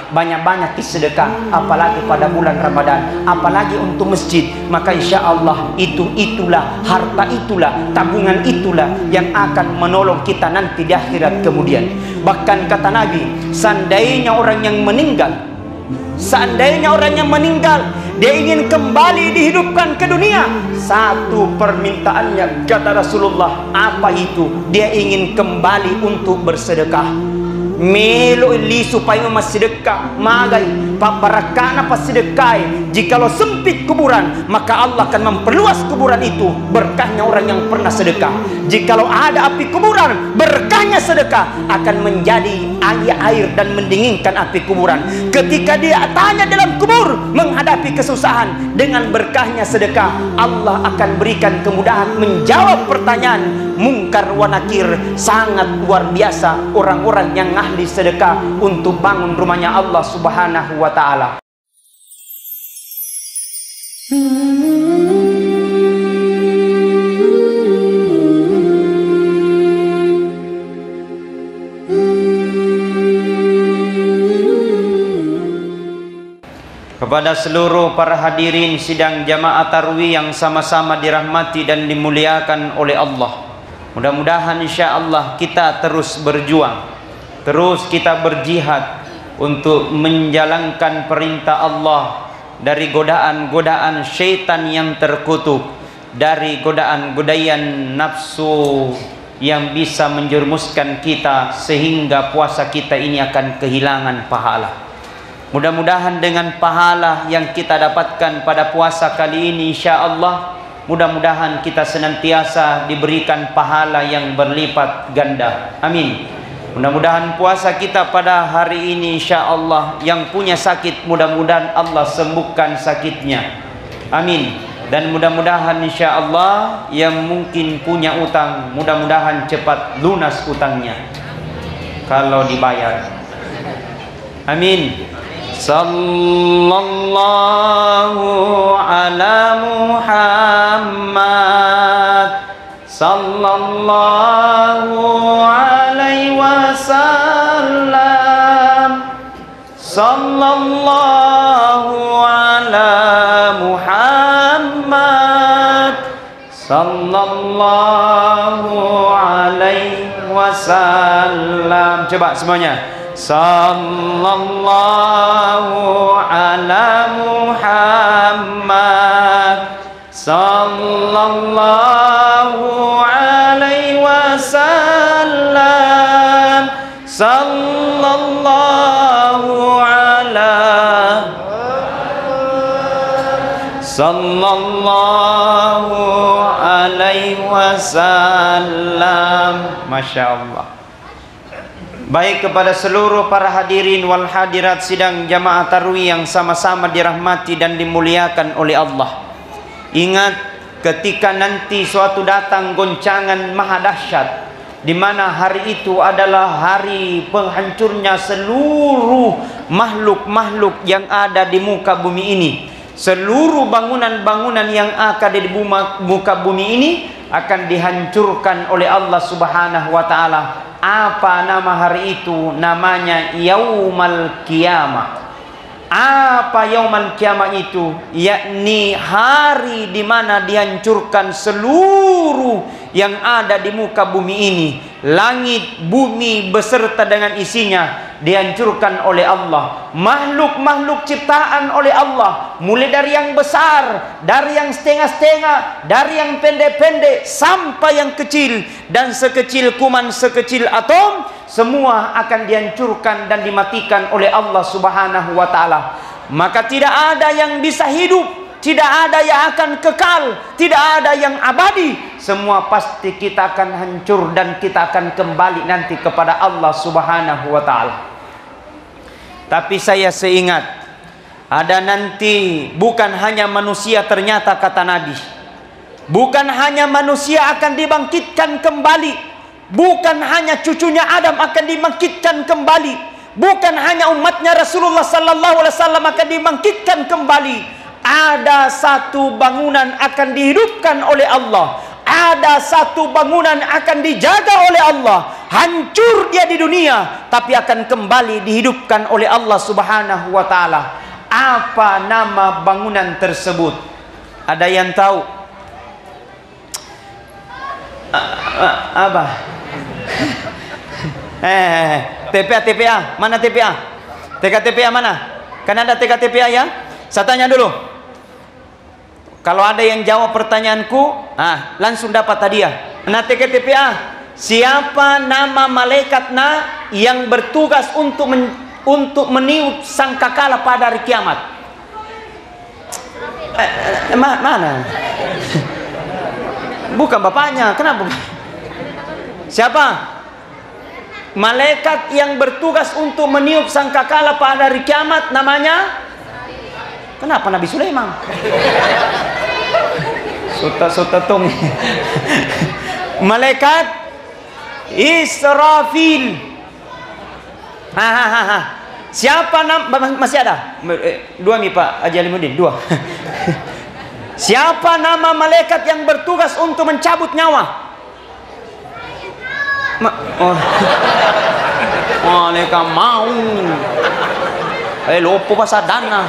banyak-banyak sedekah, apalagi pada bulan Ramadan, apalagi untuk masjid. Maka insya Allah itulah harta, itulah tabungan, itulah yang akan menolong kita nanti di akhirat kemudian. Bahkan kata Nabi, seandainya orang yang meninggal, dia ingin kembali dihidupkan ke dunia, satu permintaannya kata Rasulullah, apa itu? Dia ingin kembali untuk bersedekah. Melo li supaya sedekah magai paparakana pasedekah. Jikalau sempit kuburan, maka Allah akan memperluas kuburan itu, berkahnya orang yang pernah sedekah. Jikalau ada api kuburan, berkahnya sedekah akan menjadi air dan mendinginkan api kuburan. Ketika dia tanya dalam kubur menghadapi kesusahan, dengan berkahnya sedekah Allah akan berikan kemudahan menjawab pertanyaan mungkar wa nakir. Sangat luar biasa orang-orang yang ahli sedekah untuk bangun rumahnya Allah Subhanahu wa ta'ala. Kepada seluruh para hadirin sidang jamaah tarwih yang sama-sama dirahmati dan dimuliakan oleh Allah, mudah-mudahan insya Allah kita terus berjuang, terus kita berjihad untuk menjalankan perintah Allah, dari godaan-godaan syaitan yang terkutuk, dari godaan-godaan nafsu yang bisa menjerumuskan kita sehingga puasa kita ini akan kehilangan pahala. Mudah-mudahan dengan pahala yang kita dapatkan pada puasa kali ini insya Allah, mudah-mudahan kita senantiasa diberikan pahala yang berlipat ganda. Amin. Mudah-mudahan puasa kita pada hari ini insya Allah, yang punya sakit mudah-mudahan Allah sembuhkan sakitnya. Amin. Dan mudah-mudahan insya Allah yang mungkin punya utang, mudah-mudahan cepat lunas utangnya kalau dibayar. Amin. Sallallahu ala Muhammad, sallallahu alaihi wasallam, sallallahu ala Muhammad, sallallahu alaihi wasallam. Coba semuanya. Sallallahu ala Muhammad, sallallahu alaihi wasallam, sallallahu ala, sallallahu alaihi wasallam. Masya Allah. Baik, kepada seluruh para hadirin wal hadirat sidang jamaah tarwih yang sama-sama dirahmati dan dimuliakan oleh Allah. Ingat, ketika nanti suatu datang goncangan maha dahsyat, di mana hari itu adalah hari penghancurnya seluruh makhluk-makhluk yang ada di muka bumi ini. Seluruh bangunan-bangunan yang ada di muka bumi ini akan dihancurkan oleh Allah Subhanahu wa ta'ala. Apa nama hari itu? Namanya Yaumal Qiyamah. Apa Yaumal Qiyamah itu? Yakni hari di mana dihancurkan seluruh yang ada di muka bumi ini. Langit, bumi beserta dengan isinya dihancurkan oleh Allah. Makhluk-makhluk ciptaan oleh Allah, mulai dari yang besar, dari yang setengah-setengah, dari yang pendek-pendek sampai yang kecil, dan sekecil kuman, sekecil atom, semua akan dihancurkan dan dimatikan oleh Allah Subhanahu wa ta'ala. Maka tidak ada yang bisa hidup, tidak ada yang akan kekal, tidak ada yang abadi. Semua pasti kita akan hancur dan kita akan kembali nanti kepada Allah Subhanahu wa ta'ala. Tapi saya seingat, ada nanti bukan hanya manusia, ternyata kata Nabi, bukan hanya manusia akan dibangkitkan kembali, bukan hanya cucunya Adam akan dibangkitkan kembali, bukan hanya umatnya Rasulullah sallallahu alaihi wasallam akan dibangkitkan kembali. Ada satu bangunan akan dihidupkan oleh Allah, ada satu bangunan akan dijaga oleh Allah, hancur dia di dunia, tapi akan kembali dihidupkan oleh Allah Subhanahu wa taala. Apa nama bangunan tersebut? Ada yang tahu? Apa? TPA, TPA, mana TPA? TKTPA mana? Kan ada TKTPA ya? Saya tanya dulu. Kalau ada yang jawab pertanyaanku, langsung dapat hadiah. Nah, TKTPA, siapa nama malaikat yang bertugas untuk meniup sangkakala pada hari kiamat? Mana? Bukan bapaknya, kenapa? Siapa? Malaikat yang bertugas untuk meniup sangkakala pada hari kiamat namanya? Kenapa Nabi Sulaiman? Sota tong. Malaikat Israfil. Siapa masih ada? Dua nih Pak Haji Alimuddin, dua. Siapa nama malaikat yang bertugas untuk mencabut nyawa? Malaikat maut. Lopo pasadana.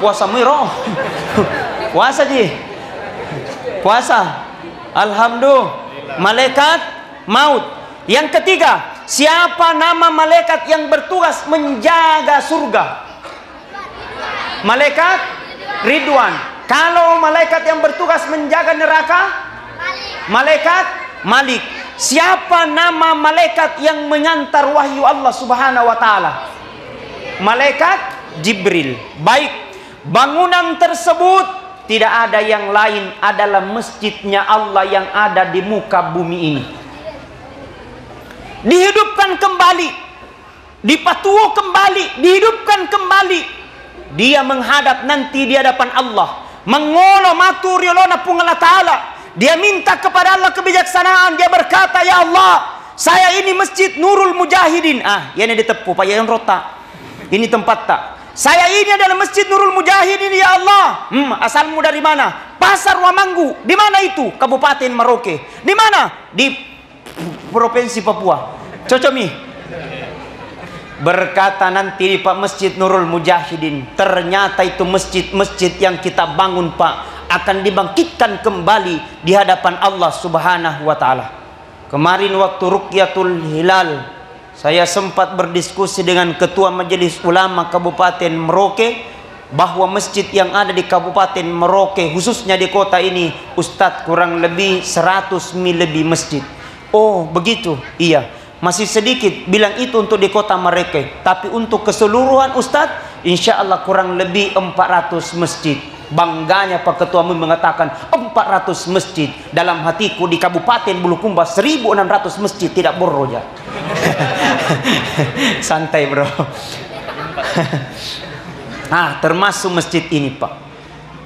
Puasa miro. Puasa ji. Puasa. Alhamdulillah. Malaikat maut. Yang ketiga, siapa nama malaikat yang bertugas menjaga surga? Malaikat Ridwan. Kalau malaikat yang bertugas menjaga neraka? Malaikat Malik. Siapa nama malaikat yang mengantar wahyu Allah Subhanahu wa taala? Malaikat Jibril. Baik, bangunan tersebut tidak ada yang lain adalah masjidnya Allah yang ada di muka bumi ini. Dihidupkan kembali, dipatuo kembali, dihidupkan kembali. Dia menghadap nanti di hadapan Allah. Mengolo maturiolona pungala ta'ala. Dia minta kepada Allah kebijaksanaan. Dia berkata, ya Allah, saya ini masjid Nurul Mujahidin. Ini ditepu Pak Yayan Rota. Ini tempat tak. Saya ini adalah masjid Nurul Mujahidin ya Allah. Asalmu dari mana? Pasar Wamanggu. Di mana itu? Kabupaten Merauke. Di mana? Di Provinsi Papua. Cocok nih. Berkata nanti di Pak Masjid Nurul Mujahidin, ternyata itu masjid-masjid yang kita bangun Pak akan dibangkitkan kembali di hadapan Allah Subhanahu wa taala. Kemarin waktu Rukyatul Hilal, saya sempat berdiskusi dengan Ketua Majelis Ulama Kabupaten Merauke bahwa masjid yang ada di Kabupaten Merauke, khususnya di kota ini, Ustadz, kurang lebih 100 lebih masjid. Oh begitu? Iya. Masih sedikit bilang itu untuk di kota Merauke, tapi untuk keseluruhan Ustadz, insya Allah kurang lebih 400 masjid. Bangganya Pak Ketua mengatakan 400 masjid. Dalam hatiku di Kabupaten Bulukumba 1600 masjid tidak boroja. Santai bro. Termasuk masjid ini Pak.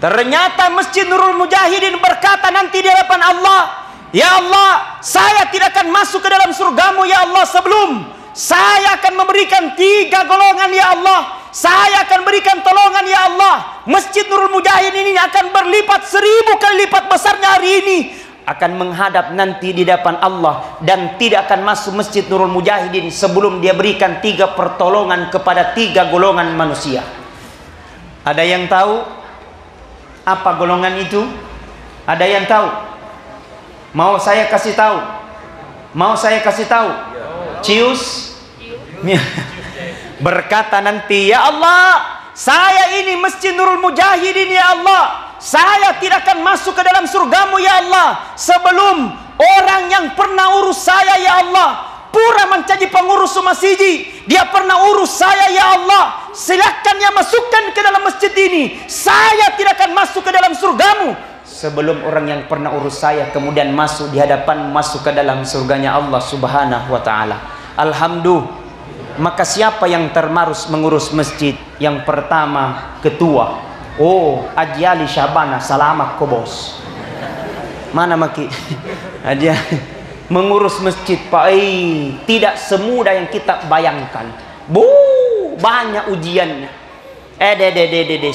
Ternyata Masjid Nurul Mujahidin berkata nanti di hadapan Allah, ya Allah, saya tidak akan masuk ke dalam surgamu ya Allah sebelum saya akan memberikan 3 golongan ya Allah. Saya akan berikan tolongan ya Allah. Masjid Nurul Mujahidin ini akan berlipat 1000 kali lipat besarnya hari ini. Akan menghadap nanti di depan Allah. Dan tidak akan masuk Masjid Nurul Mujahidin sebelum dia berikan 3 pertolongan kepada 3 golongan manusia. Ada yang tahu apa golongan itu? Ada yang tahu? Mau saya kasih tahu? Mau saya kasih tahu? Cius. Berkata nanti, ya Allah, saya ini Masjid Nurul Mujahidin ya Allah, saya tidak akan masuk ke dalam surgamu ya Allah sebelum orang yang pernah urus saya ya Allah, pura menjadi pengurus masjid, dia pernah urus saya ya Allah, silakan ya masukkan ke dalam masjid ini. Saya tidak akan masuk ke dalam surgamu sebelum orang yang pernah urus saya kemudian masuk di hadapan, masuk ke dalam surganya Allah Subhanahu wa taala. Alhamdulillah. Maka siapa yang termarus mengurus masjid? Yang pertama ketua. Oh, Haji Ali Syabana, selamat kobos. Mana maki? Haji mengurus masjid Pak, tidak semudah yang kita bayangkan. Banyak ujiannya.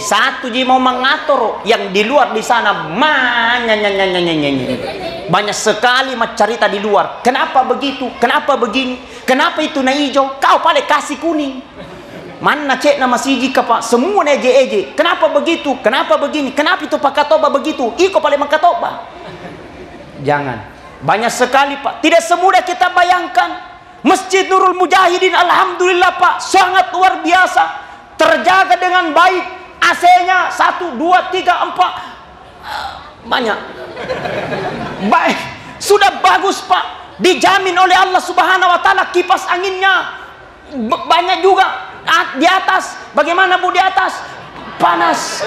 Satu ji mau mengatur yang di luar di sana banyak sekali cerita di luar. Kenapa begitu? Kenapa begini? Kenapa itu na hijau? Kau paling kasih kuning. Mana cek nama siji Pak? Semua eje-eje. Kenapa begitu? Kenapa begini? Kenapa itu Pak Katoba begitu? Iko paling Makatoba. Jangan. Banyak sekali Pak. Tidak semudah kita bayangkan. Masjid Nurul Mujahidin, alhamdulillah Pak, sangat luar biasa. Terjaga dengan baik. AC-nya 1, 2, 3, 4. Banyak. Baik. Sudah bagus Pak. Dijamin oleh Allah Subhanahu wa taala kipas anginnya. Banyak juga. Di atas. Bagaimana Bu di atas? Panas.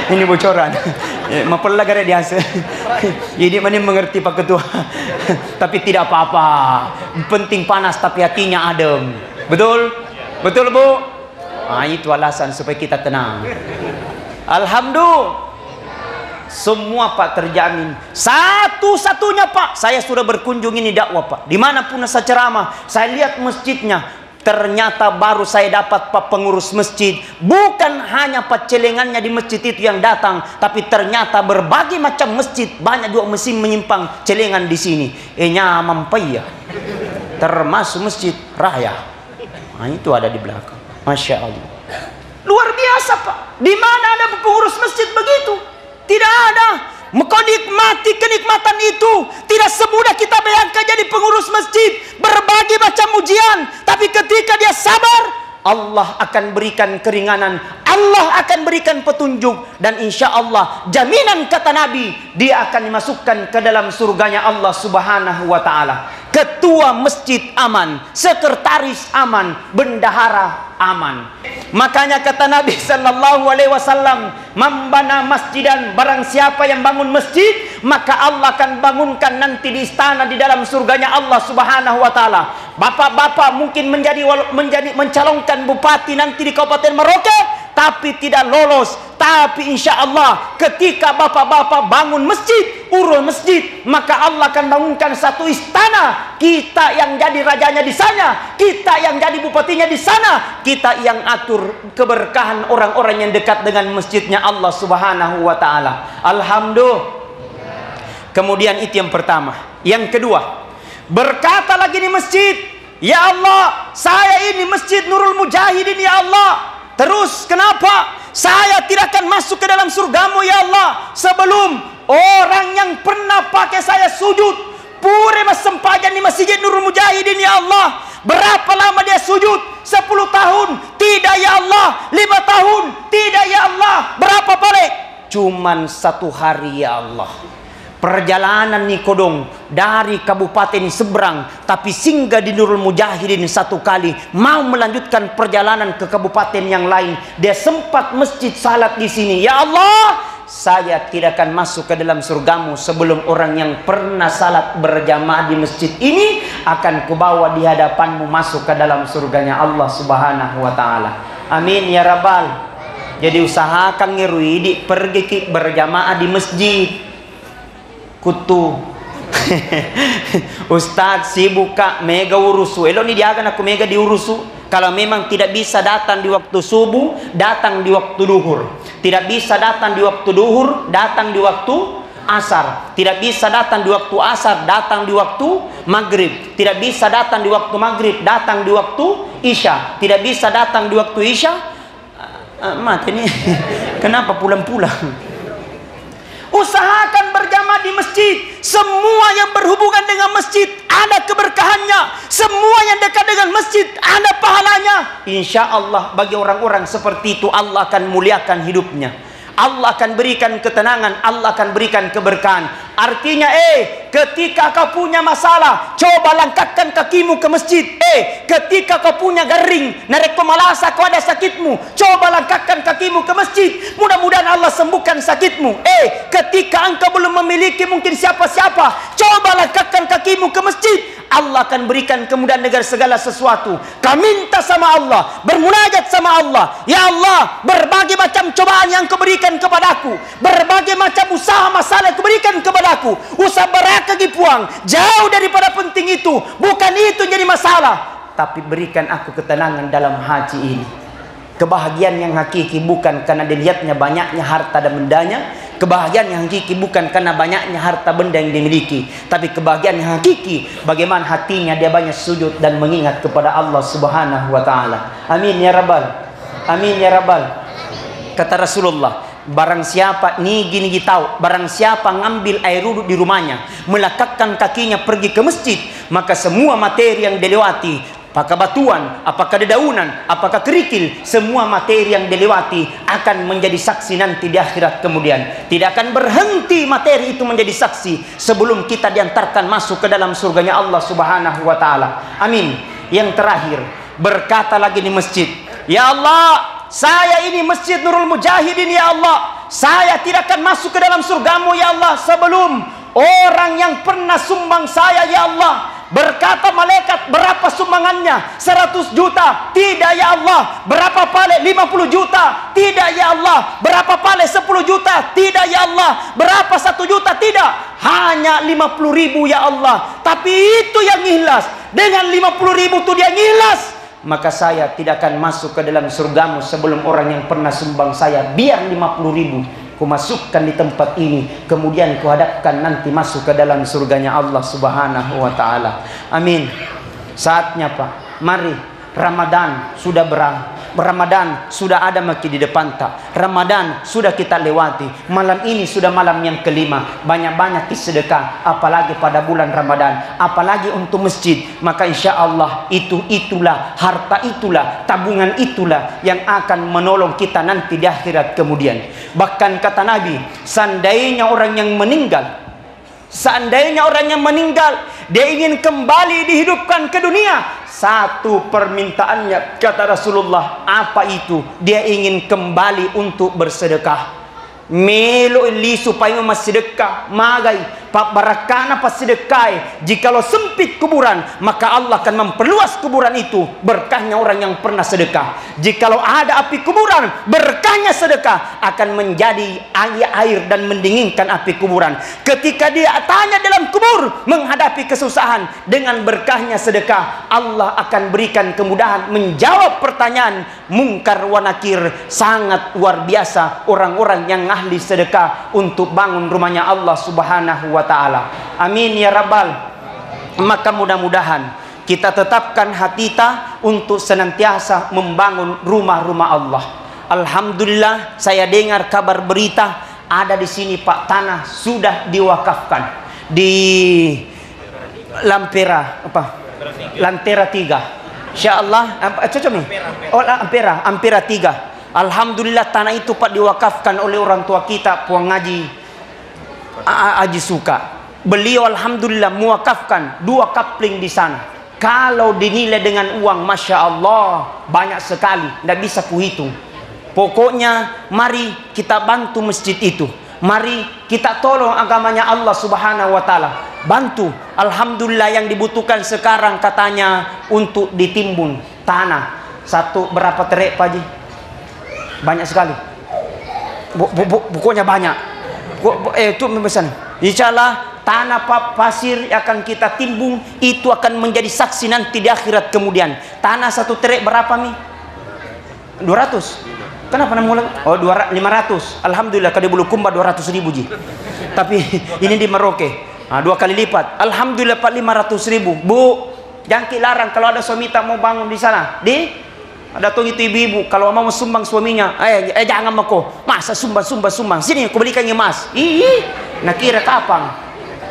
Ini bocoran. Mapelah gara di hasil. Jadi mana mengerti Pak Ketua. Tapi tidak apa-apa. Penting panas tapi hatinya adem. Betul? Betul Bu? Nah, itu alasan supaya kita tenang. Alhamdulillah. Semua Pak terjamin. Satu-satunya Pak, saya sudah berkunjung ini dakwah Pak. Dimanapun saya ceramah, saya lihat masjidnya. Ternyata baru saya dapat Pak pengurus masjid. Bukan hanya Pak celengannya di masjid itu yang datang, tapi ternyata berbagai macam masjid. Banyak juga mesin menyimpang celengan di sini. Nyaman Pak ya. Termasuk masjid Raya. Nah, itu ada di belakang. Masya Allah. Luar biasa Pak. Di mana ada pengurus masjid begitu? Tidak ada. Menikmati kenikmatan itu tidak semudah kita bayangkan. Jadi pengurus masjid berbagai macam ujian, tapi ketika dia sabar, Allah akan berikan keringanan, Allah akan berikan petunjuk, dan insya Allah jaminan kata Nabi, dia akan dimasukkan ke dalam surganya Allah Subhanahu wa taala. Ketua masjid aman, sekretaris aman, bendahara aman. Makanya kata Nabi sallallahu alaihi wasallam, "Membana masjidan," barang siapa yang bangun masjid, maka Allah akan bangunkan nanti di istana di dalam surganya Allah Subhanahu wa taala. Bapak-bapak mungkin mencalonkan bupati nanti di Kabupaten Merauke, tapi tidak lolos. Tapi insya Allah ketika bapak-bapak bangun masjid, urus masjid, maka Allah akan bangunkan satu istana. Kita yang jadi rajanya di sana, kita yang jadi bupatinya di sana, kita yang atur keberkahan orang-orang yang dekat dengan masjidnya Allah Subhanahu wa taala. Alhamdulillah. Kemudian itu yang pertama. Yang kedua, berkata lagi di masjid, "Ya Allah, saya ini Masjid Nurul Mujahidin ya Allah. Terus kenapa saya tidak akan masuk ke dalam surgamu ya Allah sebelum orang yang pernah pakai saya sujud pure sempajan di Masjid Nurul Mujahidin ya Allah? Berapa lama dia sujud? 10 tahun? Tidak ya Allah. 5 tahun? Tidak ya Allah. Berapa balik? Cuman 1 hari ya Allah. Perjalanan Nikodong dari kabupaten seberang, tapi singgah di Nurul Mujahidin 1 kali, mau melanjutkan perjalanan ke kabupaten yang lain. Dia sempat masjid salat di sini. Ya Allah, saya tidak akan masuk ke dalam surgamu sebelum orang yang pernah salat berjamaah di masjid ini akan kubawa di hadapanmu masuk ke dalam surganya Allah Subhanahu wa taala. Amin ya rabbal. Jadi usahakan ngeruidi pergi berjamaah di masjid. Kutu Ustadz sibuk kak mega urusu elo ni dia akan aku mega diurusu. Kalau memang tidak bisa datang di waktu subuh, datang di waktu duhur. Tidak bisa datang di waktu duhur, datang di waktu asar. Tidak bisa datang di waktu asar, datang di waktu maghrib. Tidak bisa datang di waktu maghrib, datang di waktu isya. Tidak bisa datang di waktu isya. Mati nih. Kenapa pulang-pulang? Usahakan berjamaah di masjid. Semua yang berhubungan dengan masjid ada keberkahannya. Semua yang dekat dengan masjid ada pahalanya. Insya Allah bagi orang-orang seperti itu Allah akan muliakan hidupnya. Allah akan berikan ketenangan, Allah akan berikan keberkahan. Artinya ketika kau punya masalah, coba langkahkan kakimu ke masjid. Ketika kau punya garing, nareko malasa kau ada sakitmu, coba langkahkan kakimu ke masjid. Mudah-mudahan Allah sembuhkan sakitmu. Ketika engkau belum memiliki mungkin siapa-siapa, coba langkahkan kakimu ke masjid. Allah akan berikan kemudahan dengan segala sesuatu. Kau minta sama Allah, bermunajat sama Allah. Ya Allah, berbagai macam cobaan yang kau berikan kepadaku, berbagai macam usaha masalah yang kau berikan kepadaku, usaha berat lagi puang, jauh daripada penting itu. Bukan itu jadi masalah, tapi berikan aku ketenangan dalam hati ini. Kebahagiaan yang hakiki bukan karena dilihatnya banyaknya harta dan bendanya. Kebahagiaan yang hakiki bukan karena banyaknya harta benda yang dimiliki, tapi kebahagiaan yang hakiki bagaimana hatinya dia banyak sujud dan mengingat kepada Allah Subhanahu wa taala. Amin ya rabbal. Amin ya rabbal. Kata Rasulullah, barang siapa nih gini tahu, barang siapa ngambil air wudhu di rumahnya, melekatkan kakinya pergi ke masjid, maka semua materi yang dilewati, apakah batuan, apakah dedaunan, apakah kerikil, semua materi yang dilewati akan menjadi saksi nanti di akhirat kemudian. Tidak akan berhenti materi itu menjadi saksi sebelum kita diantarkan masuk ke dalam surganya Allah Subhanahu wa taala. Amin. Yang terakhir, berkata lagi di masjid, ya Allah, saya ini Masjid Nurul Mujahidin ya Allah, saya tidak akan masuk ke dalam surgamu ya Allah sebelum orang yang pernah sumbang saya ya Allah. Berkata malaikat, berapa sumbangannya? 100 juta. Tidak ya Allah. Berapa pale? 50 juta. Tidak ya Allah. Berapa pale? 10 juta. Tidak ya Allah. Berapa 1 juta? Tidak. Hanya 50 ribu ya Allah. Tapi itu yang ikhlas. Dengan 50 ribu itu dia ikhlas, maka saya tidak akan masuk ke dalam surgamu sebelum orang yang pernah sumbang saya. Biar 50 ribu ku masukkan di tempat ini, kemudian ku hadapkan nanti masuk ke dalam surganya Allah Subhanahu wa taala. Amin. Saatnya Pak, mari, Ramadan sudah Ramadan sudah ada maki di depan tak. Ramadan sudah kita lewati. Malam ini sudah malam yang kelima. Banyak-banyak sedekah, apalagi pada bulan Ramadan, apalagi untuk masjid. Maka insya Allah itulah harta, itulah tabungan, itulah yang akan menolong kita nanti di akhirat kemudian. Bahkan kata Nabi, seandainya orang yang meninggal, dia ingin kembali dihidupkan ke dunia, satu permintaannya kata Rasulullah, apa itu? Dia ingin kembali untuk bersedekah. Melo li supaya sedekah magai pak barakana pas sedekah. Jikalau sempit kuburan, maka Allah akan memperluas kuburan itu, berkahnya orang yang pernah sedekah. Jikalau ada api kuburan, berkahnya sedekah akan menjadi air dan mendinginkan api kuburan. Ketika dia tanya dalam kubur menghadapi kesusahan, dengan berkahnya sedekah Allah akan berikan kemudahan menjawab pertanyaan mungkar wa nakir. Sangat luar biasa orang-orang yang ahli sedekah untuk bangun rumahnya Allah Subhanahu wa taala. Amin ya rabbal. Maka mudah-mudahan kita tetapkan hati kita untuk senantiasa membangun rumah-rumah Allah. Alhamdulillah, saya dengar kabar berita ada di sini Pak, tanah sudah diwakafkan di Lampera Lantera 3. Insyaallah cocok nih. Oh, Ampera 3. Alhamdulillah tanah itu Pak diwakafkan oleh orang tua kita Puang Ngaji Haji Suka. Beliau alhamdulillah mewakafkan 2 kapling di sana. Kalau dinilai dengan uang, masya Allah banyak sekali, tidak bisa kuhitung. Pokoknya mari kita bantu masjid itu. Mari kita tolong agamanya Allah Subhanahu wa taala. Bantu. Alhamdulillah yang dibutuhkan sekarang katanya untuk ditimbun tanah. Satu berapa terek Pak Haji? Banyak sekali. Pokoknya banyak. Itu memesan. Insyaallah tanah pasir akan kita timbung, itu akan menjadi saksi nanti di akhirat kemudian. Tanah 1 terek berapa nih? 200. Kenapa namanya? Oh 500. Alhamdulillah kalau di Bulukumba 200.000 ji. Tapi ini di Merauke. 2 kali lipat. Alhamdulillah Pak 500.000. Bu, jangan larang kalau ada suami tak mau bangun di sana. Ada tuh itu ibu-ibu kalau mau sumbang suaminya, jangan mako. Masa sumbang. Sini aku belikan emas. Nak kira kapan?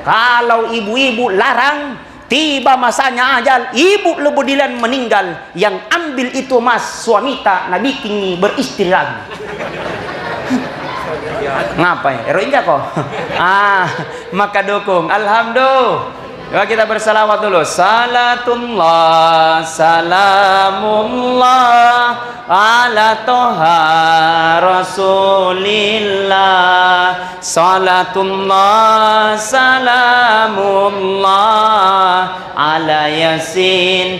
Kalau ibu-ibu larang, tiba masanya ajal, ibu lebudilan meninggal, yang ambil itu emas suami tak nabi kini beristirahat. Ngapain? Enggak kok. Maka dukung. Alhamdulillah. Coba kita bersalawat dulu. Salatullah, salamullah ala toha rasulillah. Salatullah, salamullah ala yasin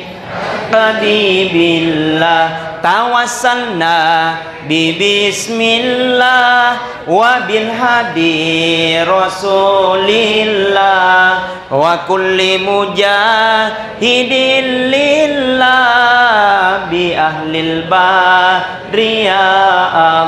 qadibillah. Tawassalna bismillah wa bil hadi rasulillah wa kulli mujahidin lillah bi ahlil badri ya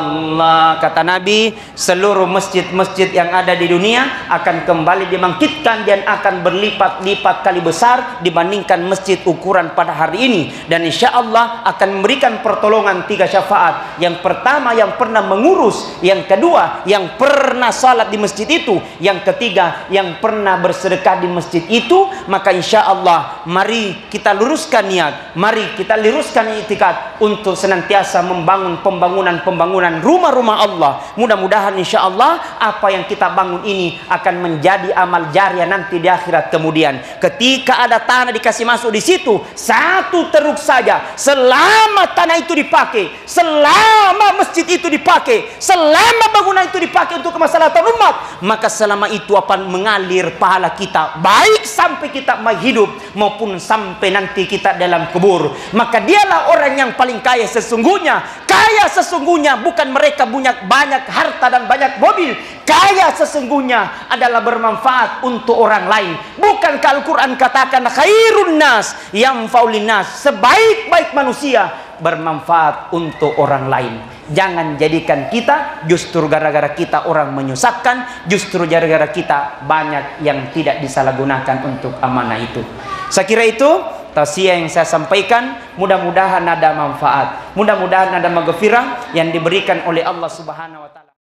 Allah, kata Nabi, seluruh masjid-masjid yang ada di dunia akan kembali dibangkitkan dan akan berlipat-lipat kali besar dibandingkan masjid ukuran pada hari ini. Dan insya Allah akan memberikan pertolongan 3 syafaat. Yang pertama yang pernah mengurus, yang kedua yang pernah salat di masjid itu, yang ketiga yang pernah bersedekah di masjid itu. Maka insya Allah mari kita luruskan niat, mari kita luruskan i'tikad untuk senantiasa membangun pembangunan rumah-rumah Allah. Mudah-mudahan insya Allah apa yang kita bangun ini akan menjadi amal jariah nanti di akhirat kemudian. Ketika ada tanah dikasih masuk di situ, satu teruk saja, selama tanah itu dipakai, selama masjid itu dipakai, selama bangunan itu dipakai untuk kemaslahatan umat, maka selama itu akan mengalir pahala kita, baik sampai kita hidup maupun sampai nanti kita dalam kubur. Maka dialah orang yang paling kaya sesungguhnya. Kaya sesungguhnya bukan mereka punya banyak harta dan banyak mobil. Kaya sesungguhnya adalah bermanfaat untuk orang lain. Bukankah Al-Quran katakan khairun nas yanfa'ul linnas, sebaik-baik manusia bermanfaat untuk orang lain. Jangan jadikan kita justru gara-gara kita orang menyusahkan, justru gara-gara kita banyak yang tidak disalahgunakan untuk amanah itu. Saya kira itu tausiah yang saya sampaikan. Mudah-mudahan ada manfaat, mudah-mudahan ada maghfirah yang diberikan oleh Allah Subhanahu wa taala.